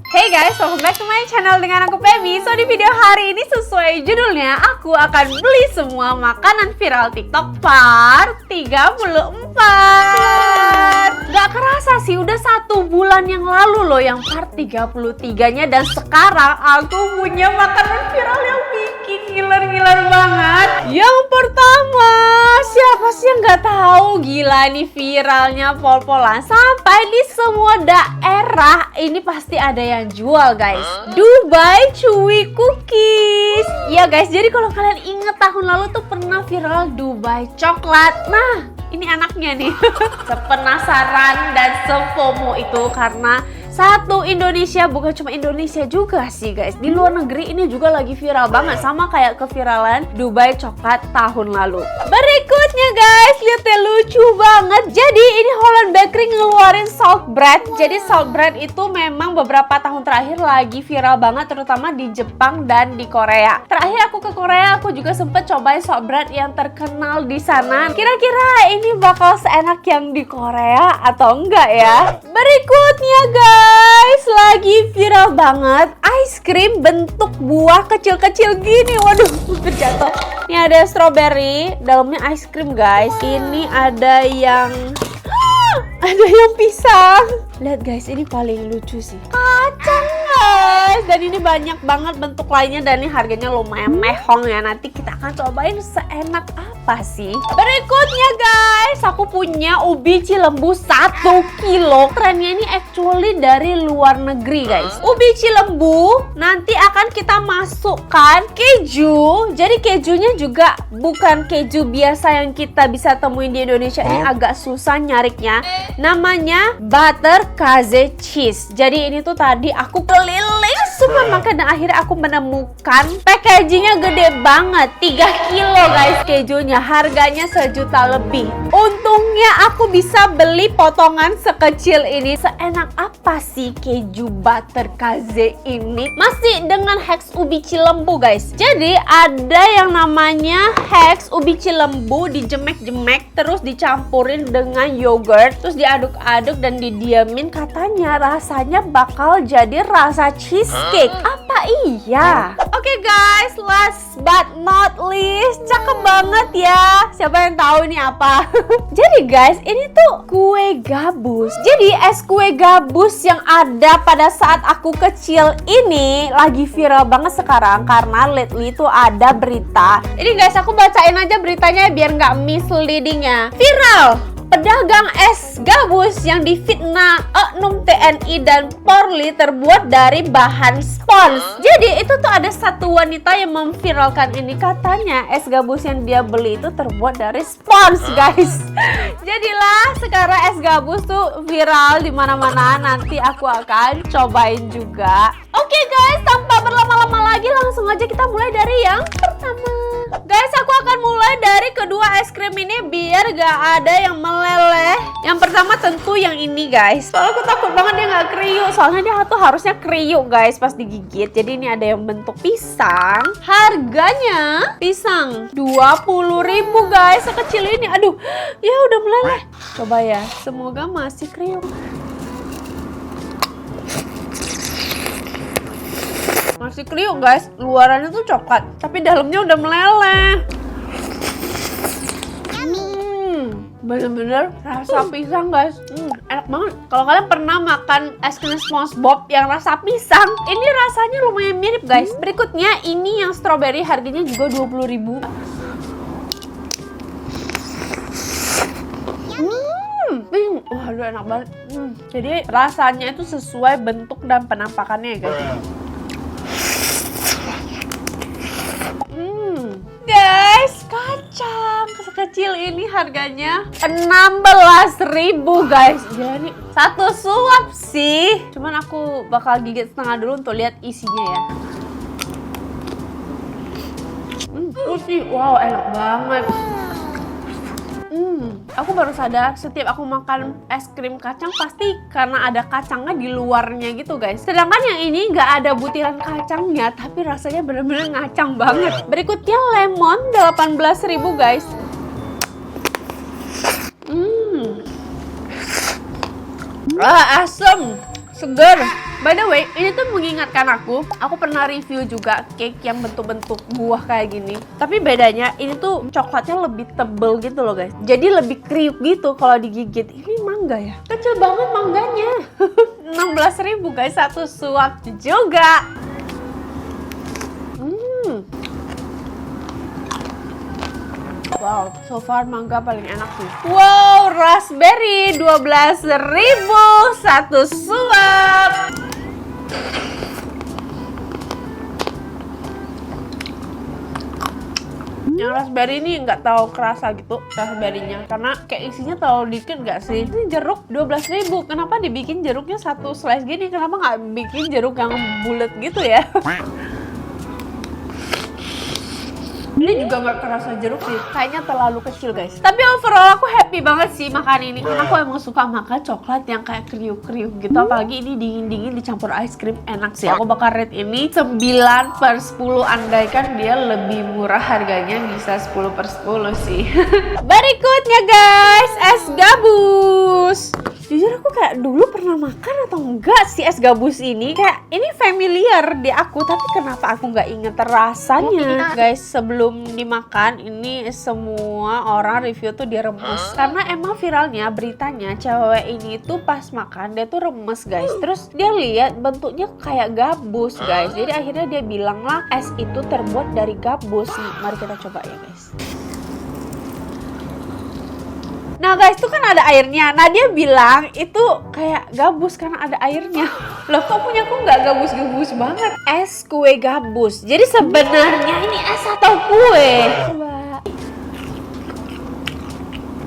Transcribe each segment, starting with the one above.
Hey guys, welcome back to my channel dengan aku Feby. So di video hari ini sesuai judulnya, aku akan beli semua makanan viral TikTok part 34. Gak kerasa sih, udah 1 bulan yang lalu loh yang part 33-nya. Dan sekarang aku punya makanan viral yang bikin ngiler-ngiler banget. Yang pertama, siapa sih yang gak tahu? Gila nih viralnya pol-polan sampai di semua daerah. Ini pasti ada yang jual guys, Dubai Chewy Cookies. Ya guys, jadi kalau kalian inget tahun lalu tuh pernah viral Dubai coklat. Nah, ini anaknya nih. Sepenasaran dan sefomo itu karena satu Indonesia, bukan cuma Indonesia juga sih guys, di luar negeri ini juga lagi viral banget, sama kayak keviralan Dubai coklat tahun lalu. Berikutnya guys, lihat ya, lucu banget. Jadi ini Holland Bakery ngeluarin salt bread. Jadi salt bread itu memang beberapa tahun terakhir lagi viral banget, terutama di Jepang dan di Korea. Terakhir aku ke Korea, aku juga sempet cobain salt bread yang terkenal di sana. Kira-kira ini bakal seenak yang di Korea atau enggak ya? Berikutnya guys, lagi viral banget ice cream bentuk buah kecil-kecil gini. Waduh, terjatuh. Ini ada strawberry, dalamnya ice cream guys. Ini ada yang pisang. Lihat guys, ini paling lucu sih. Kacang guys. Dan ini banyak banget bentuk lainnya dan ini harganya lumayan mehong ya. Nanti kita akan cobain seenak apa sih. Berikutnya guys, aku punya ubi cilembu 1 kilo. Trennya ini actually dari luar negeri guys. Ubi cilembu nanti akan kita masukkan keju. Jadi kejunya juga bukan keju biasa yang kita bisa temuin di Indonesia. Ini agak susah nyariknya. Namanya butter kaze cheese. Jadi ini tuh tadi aku keliling supermarket dan akhirnya aku menemukan packagingnya gede banget, 3 kilo guys kejunya. Harganya 1 juta lebih. Untungnya aku bisa beli potongan sekecil ini. Seenak apa sih keju butter kaze ini? Masih dengan hex ubi cilembu guys. Jadi ada yang namanya hex ubi cilembu dijemek-jemek terus dicampurin dengan yogurt, terus diaduk-aduk dan didiamin. Katanya rasanya bakal jadi rasa cheesecake. Apa iya? Oke guys, last but not least, cakep banget ya. Siapa yang tahu ini apa? Jadi guys, ini tuh kue gabus. Jadi es kue gabus yang ada pada saat aku kecil ini lagi viral banget sekarang karena lately tuh ada berita. Ini guys, aku bacain aja beritanya biar nggak misleading ya. Viral, pedagang es gabus yang difitnah oknum TNI dan Polri terbuat dari bahan spons. Jadi itu tuh ada satu wanita yang memviralkan ini. Katanya es gabus yang dia beli itu terbuat dari spons guys. Jadilah sekarang es gabus tuh viral di mana-mana. Nanti aku akan cobain juga. Oke guys, tanpa berlama-lama lagi langsung aja kita mulai dari yang pertama. Guys, aku akan mulai dari kedua es krim ini biar gak ada yang meleleh. Yang pertama tentu yang ini guys. Soalnya aku takut banget dia gak kriuk. Soalnya dia tuh harusnya kriuk guys pas digigit. Jadi ini ada yang bentuk pisang. Harganya pisang 20.000 guys. Sekecil ini. Aduh, ya udah meleleh. Coba ya, semoga masih kriuk. Masih kriuk guys, luarannya tuh coklat, tapi dalamnya udah meleleh. Bener-bener rasa pisang guys. Enak banget. Kalau kalian pernah makan es krim SpongeBob yang rasa pisang, ini rasanya lumayan mirip guys. Berikutnya ini yang strawberry, harganya juga 20.000. Waduh, enak banget. Jadi rasanya itu sesuai bentuk dan penampakannya ya guys. Guys, kacang sekecil ini harganya 16.000 guys. Jadi satu suap sih. Cuman aku bakal gigit setengah dulu untuk lihat isinya ya. Putih, wow enak banget. Aku baru sadar setiap aku makan es krim kacang pasti karena ada kacangnya di luarnya gitu guys. Sedangkan yang ini nggak ada butiran kacangnya, tapi rasanya bener-bener ngacang banget. Berikutnya lemon 18.000 guys. Asem, segar. By the way, ini tuh mengingatkan aku pernah review juga cake yang bentuk-bentuk buah kayak gini. Tapi bedanya ini tuh coklatnya lebih tebel gitu loh guys. Jadi lebih kriuk gitu kalau digigit. Ini mangga ya? Kecil banget mangganya. 16.000 guys, satu suap juga. Wow, so far mangga paling enak sih. Wow, raspberry 12.000 satu suap. Yang raspberry ini nggak tahu kerasa gitu raspberrynya, karena kayak isinya terlalu dikit nggak sih? Ini jeruk 12.000. Kenapa dibikin jeruknya satu slice gini? Kenapa nggak bikin jeruk yang bulat gitu ya? Ini juga gak kerasa jeruk sih, kayaknya terlalu kecil guys. Tapi overall aku happy banget sih makan ini, karena aku emang suka makan coklat yang kayak kriuk-kriuk gitu. Apalagi ini dingin-dingin dicampur ice cream, enak sih. Aku bakal rate ini 9/10, andaikan dia lebih murah harganya bisa 10/10 sih. Berikutnya guys, es gabus. Jujur aku kayak dulu pernah makan atau enggak sih es gabus ini. Kayak ini familiar di aku, tapi kenapa aku nggak inget rasanya. Guys, sebelum dimakan ini semua orang review tuh diremes. Karena emang viralnya beritanya cewek ini tuh pas makan dia tuh remes guys. Terus dia lihat bentuknya kayak gabus guys. Jadi akhirnya dia bilang lah es itu terbuat dari gabus. Mari kita coba ya guys. Nah guys, itu kan ada airnya. Nah dia bilang itu kayak gabus karena ada airnya. Loh kok punya aku nggak gabus-gabus banget? Es kue gabus. Jadi sebenarnya ini es atau kue? Coba.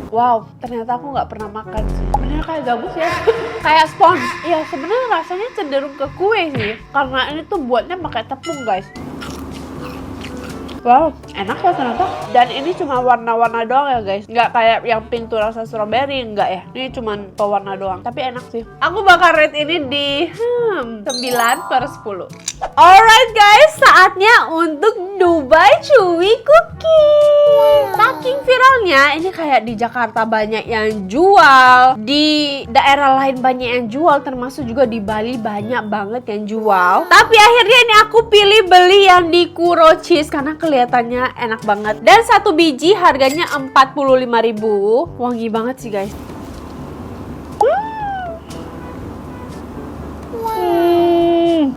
Wow, ternyata aku nggak pernah makan sih. Bener kayak gabus ya? Kayak spons. Iya sebenarnya rasanya cenderung ke kue sih. Karena ini tuh buatnya pakai tepung guys. Wow, enak ya ternyata. Dan ini cuma warna-warna doang ya guys. Nggak kayak yang pintu rasa strawberry, enggak ya. Ini cuma pewarna doang, tapi enak sih. Aku bakal rate ini di 9/10. Alright guys, saatnya untuk Dubai Chewy Cookie. Saking viralnya, ini kayak di Jakarta banyak yang jual, di daerah lain banyak yang jual, termasuk juga di Bali banyak banget yang jual. Tapi akhirnya ini aku pilih beli yang di Kuro Cheese karena kelihatannya enak banget. Dan satu biji harganya 45.000. Wangi banget sih guys.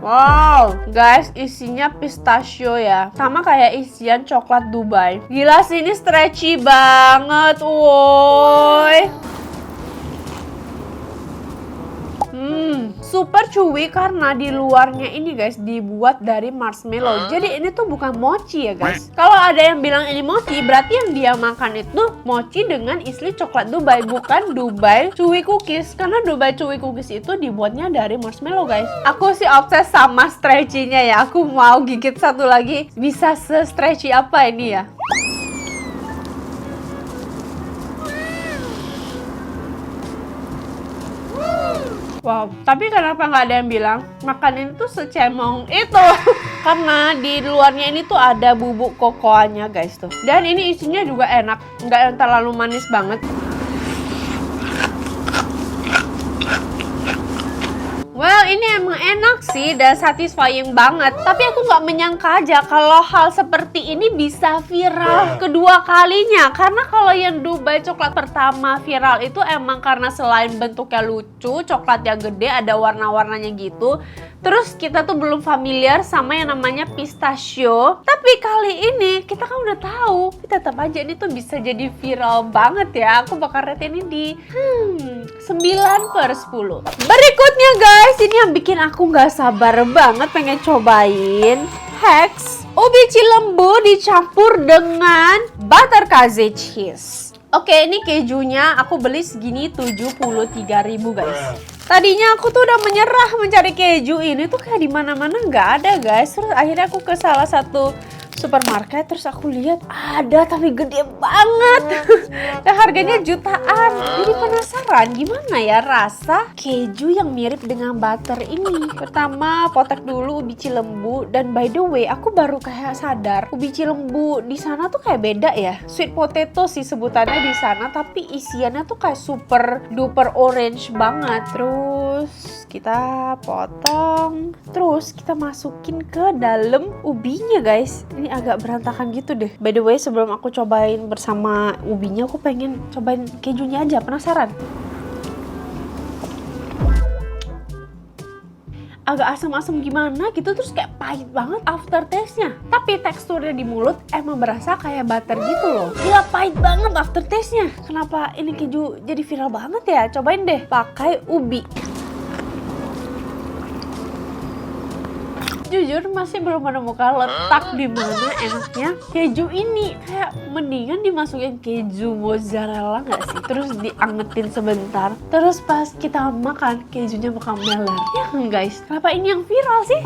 Wow, guys, isinya pistachio ya. Sama kayak isian coklat Dubai. Gila sih, ini stretchy banget, woi. Super chewy karena di luarnya ini guys dibuat dari marshmallow. Jadi ini tuh bukan mochi ya guys. Kalau ada yang bilang ini mochi, berarti yang dia makan itu mochi dengan isi coklat Dubai, bukan Dubai Chewy Cookies. Karena Dubai Chewy Cookies itu dibuatnya dari marshmallow guys. Aku sih obses sama stretchy-nya ya. Aku mau gigit satu lagi. Bisa se-stretchy apa ini ya? Wow, tapi kenapa nggak ada yang bilang makan ini tuh secemong itu? Karena di luarnya ini tuh ada bubuk kokoanya guys tuh. Dan ini isinya juga enak, nggak yang terlalu manis banget. Well, ini emang enak sih dan satisfying banget. Tapi aku nggak menyangka aja kalau hal seperti ini bisa viral kedua kalinya. Karena kalau yang Dubai coklat pertama viral itu emang karena selain bentuknya lucu, coklatnya gede, ada warna-warnanya gitu. Terus kita tuh belum familiar sama yang namanya pistachio. Tapi kali ini kita kan udah tahu. Tapi tetap aja ini tuh bisa jadi viral banget ya. Aku bakal rate ini di 9/10. Berikutnya guys, ini yang bikin aku nggak sabar banget pengen cobain. Hex ubi cilembu dicampur dengan butter kaze cheese. Oke, ini kejunya aku beli segini 73.000 guys. Tadinya aku tuh udah menyerah mencari keju ini tuh kayak di mana-mana nggak ada guys. Terus akhirnya aku ke salah satu supermarket, terus aku lihat ada tapi gede banget. Dan harganya jutaan. Jadi penasaran gimana ya rasa keju yang mirip dengan butter ini. Pertama potek dulu ubi cilembu, dan by the way aku baru kayak sadar ubi cilembu di sana tuh kayak beda ya. Sweet potato sih sebutannya di sana, tapi isiannya tuh kayak super duper orange banget. Terus kita potong, terus kita masukin ke dalam ubinya guys. Ini agak berantakan gitu deh. By the way, sebelum aku cobain bersama ubinya, aku pengen cobain kejunya aja, penasaran. Agak asam-asam gimana gitu, terus kayak pahit banget aftertaste-nya. Tapi teksturnya di mulut emang berasa kayak butter gitu loh. Gila, pahit banget aftertaste-nya. Kenapa ini keju jadi viral banget ya? Cobain deh pakai ubi. Jujur masih belum menemukan letak di mana enaknya keju ini. Kayak mendingan dimasukin keju mozzarella nggak sih? Terus diangetin sebentar. Terus pas kita makan, kejunya bakal meler. Ya kan guys? Kenapa ini yang viral sih?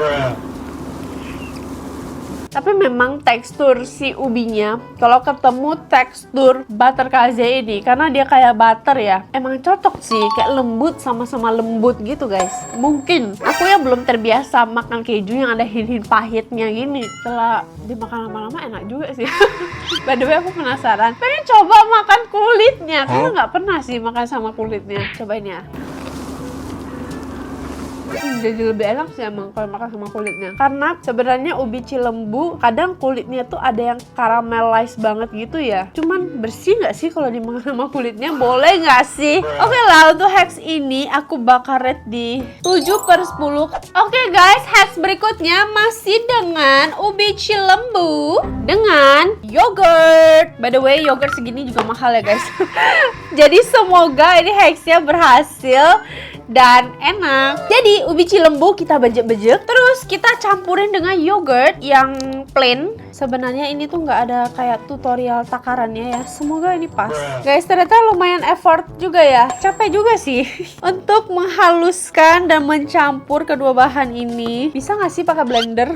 Tapi memang tekstur si ubinya, kalau ketemu tekstur butter kaze ini, karena dia kayak butter ya, emang cocok sih, kayak lembut, sama-sama lembut gitu guys. Mungkin aku yang belum terbiasa makan keju yang ada hint-hint pahitnya gini, setelah dimakan lama-lama enak juga sih. By the way, aku penasaran, pengen coba makan kulitnya, karena nggak pernah sih makan sama kulitnya. Cobain ya. Jadi lebih enak sih emang kalau makan sama kulitnya, karena sebenarnya ubi Cilembu kadang kulitnya tuh ada yang caramelize banget gitu ya. Cuman bersih nggak sih kalau dimakan sama kulitnya? Boleh nggak sih? Oke lah, untuk hacks ini aku bakal rate di 7/10. Oke guys, hacks berikutnya masih dengan ubi Cilembu dengan yogurt. By the way, yogurt segini juga mahal ya guys. Jadi semoga ini hacksnya berhasil dan enak. Jadi ubi Cilembu kita bejek-bejek, terus kita campurin dengan yogurt yang plain. Sebenarnya ini tuh nggak ada kayak tutorial takarannya ya. Semoga ini pas. Guys, ternyata lumayan effort juga ya. Capek juga sih untuk menghaluskan dan mencampur kedua bahan ini. Bisa nggak sih pakai blender?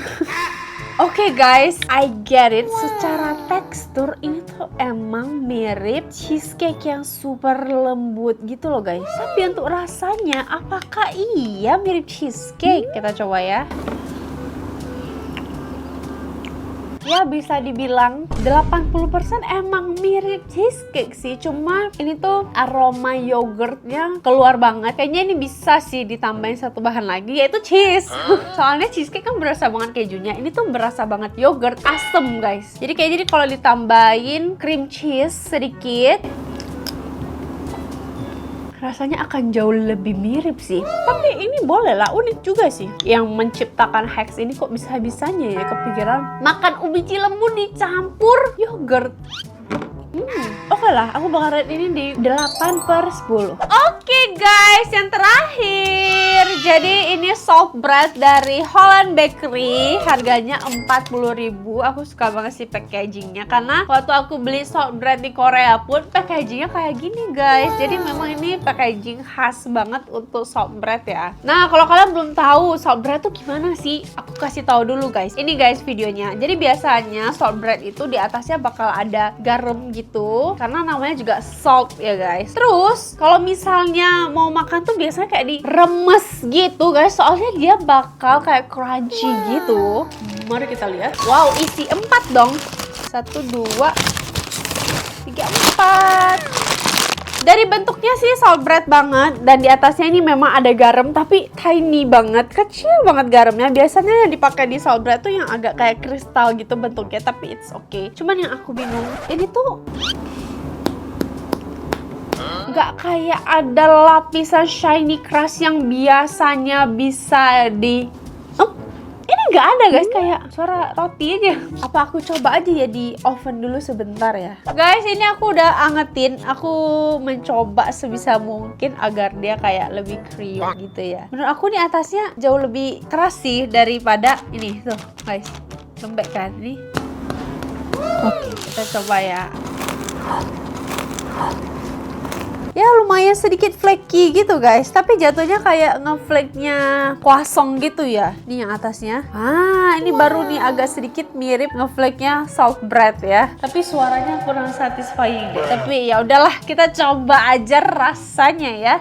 Oke guys, I get it. Secara tekstur ini tuh emang mirip cheesecake yang super lembut gitu loh guys. Tapi untuk rasanya, apakah iya mirip cheesecake? Kita coba ya. Ya bisa dibilang 80% emang mirip cheesecake sih. Cuma ini tuh aroma yogurtnya keluar banget. Kayaknya ini bisa sih ditambahin satu bahan lagi, yaitu cheese. Soalnya cheesecake kan berasa banget kejunya. Ini tuh berasa banget yogurt, asem guys. Jadi kayaknya kalau ditambahin cream cheese sedikit, rasanya akan jauh lebih mirip sih. Tapi ini boleh lah, unik juga sih. Yang menciptakan hacks ini kok bisa-bisanya ya kepikiran makan ubi Cilembu dicampur yogurt. Oke lah, aku bakal rate ini di 8/10. Oke guys, yang terakhir. Jadi ini soft bread dari Holland Bakery. Harganya 40.000. Aku suka banget sih packagingnya, karena waktu aku beli soft bread di Korea pun packagingnya kayak gini guys. Jadi memang ini packaging khas banget untuk soft bread ya. Nah, kalau kalian belum tahu soft bread tuh gimana sih, aku kasih tahu dulu guys. Ini guys videonya. Jadi biasanya soft bread itu di atasnya bakal ada garam gitu, karena namanya juga salt ya guys. Terus kalau misalnya mau makan tuh biasanya kayak diremes gitu guys, soalnya dia bakal kayak crunchy gitu. Mari kita lihat. Wow, isi 4 dong. 1, 2, 3, 4. Dari bentuknya sih salt bread banget, dan di atasnya ini memang ada garam tapi tiny banget, kecil banget garamnya. Biasanya yang dipakai di salt bread tuh yang agak kayak kristal gitu bentuknya, tapi it's okay. Cuman yang aku bingung, ini tuh nggak kayak ada lapisan shiny crust yang biasanya bisa di... Ini nggak ada guys, kayak suara roti aja. Apa aku coba aja ya di oven dulu sebentar ya. Guys, ini aku udah angetin. Aku mencoba sebisa mungkin agar dia kayak lebih creamy gitu ya. Menurut aku nih atasnya jauh lebih keras sih daripada ini. Tuh guys, lembek kan ini. Oke, kita coba ya. Ya lumayan sedikit flaky gitu guys, tapi jatuhnya kayak ngeflake-nya croissant gitu ya. Ini yang atasnya. Ini baru nih agak sedikit mirip ngeflake-nya salt bread ya. Tapi suaranya kurang satisfying deh. Tapi ya udahlah, kita coba aja rasanya ya.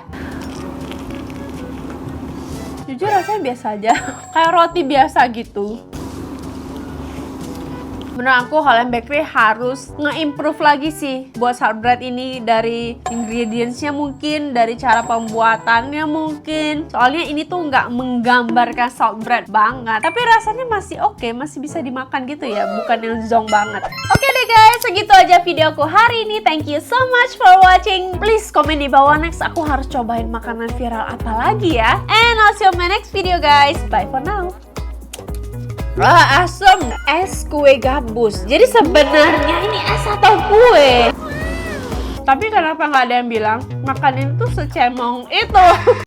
Jujur rasanya biasa aja. Kayak roti biasa gitu. Menurut aku Holland Bakery harus nge-improve lagi sih buat shortbread ini, dari ingredientsnya mungkin, dari cara pembuatannya mungkin. Soalnya ini tuh nggak menggambarkan shortbread banget, tapi rasanya masih oke, masih bisa dimakan gitu ya, bukan yang zonk banget. Oke deh guys, segitu aja videoku hari ini. Thank you so much for watching. Please komen di bawah next aku harus cobain makanan viral apa lagi ya. And I'll see you on my next video guys. Bye for now. Wah, asem. Es kue gabus. Jadi sebenarnya ini es atau kue? Tapi kenapa nggak ada yang bilang makanin tuh secemong itu?